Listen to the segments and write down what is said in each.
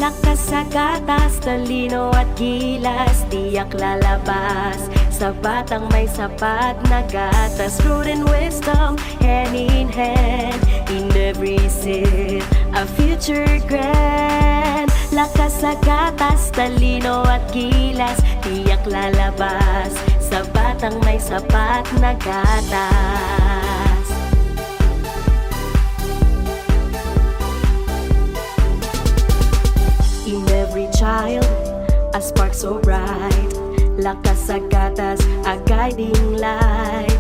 Lakas sa gatas, talino at gilas, tiyak lalabas sa batang may sapat na gatas. Fruit and wisdom, hand in hand, in every sip, a future grand. Lakas sa gatas, talino at gilas, tiyak lalabas sa batang may sapat na gatas. In every child, a spark so bright. Lakas sa gatas, a guiding light.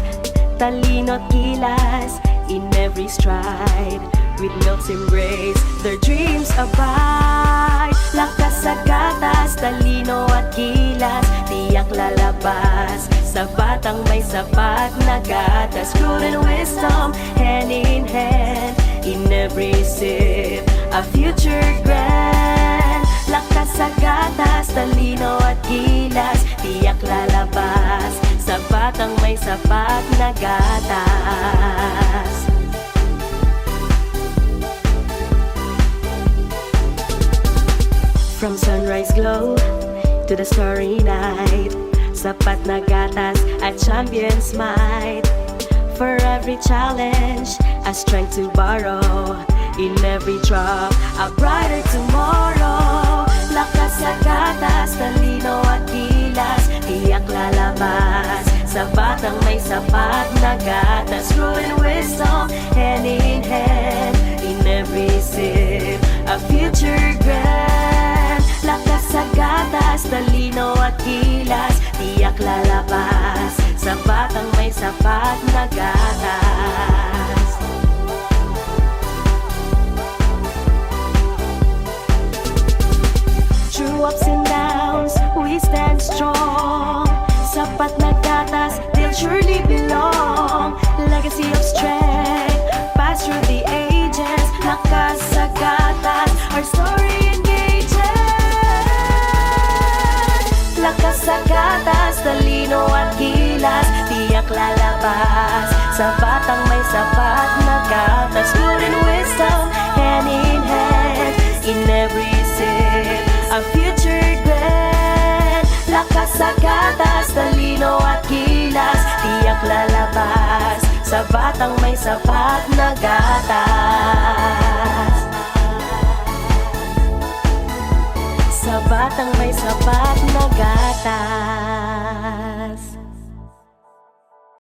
Talino't gilas, in every stride. With milk's embrace, their dreams abide. Lakas sa gatas, talino at gilas, tiyak lalabas sa batang may sapat na gatas. Fruit and wisdom, hand in hand, in every sip, a future grand. Lakas sa gatas, talino at gilas, tiyak lalabas sa batang may sapat na gatas. From sunrise glow to the starry night, sapat na gatas at champion's might. For every challenge, a strength to borrow. In every drop, a brighter tomorrow. Lakas sa gatas, talino at gilas, tiyak lalabas sa batang may sapat na gatas. Fruit and wisdom, hand in hand, in every sip, a future grand. Lakas sa gatas, talino at gilas, tiyak lalabas sa batang may sapat na gatas. Through ups and downs, we stand strong. Sapat na gatas, they'll surely belong. Legacy of strength, passed through the ages. Lakas sa gatas, our story engages. Lakas sa gatas, talino at gilas, tiyak lalabas sa batang may sapat na gatas. Fruit and wisdom, hand in hand, in every sip, a future grand. Lakas sa gatas, talino at gilas, tiyak lalabas sa batang may sapat na gatas. Sa batang may sapat na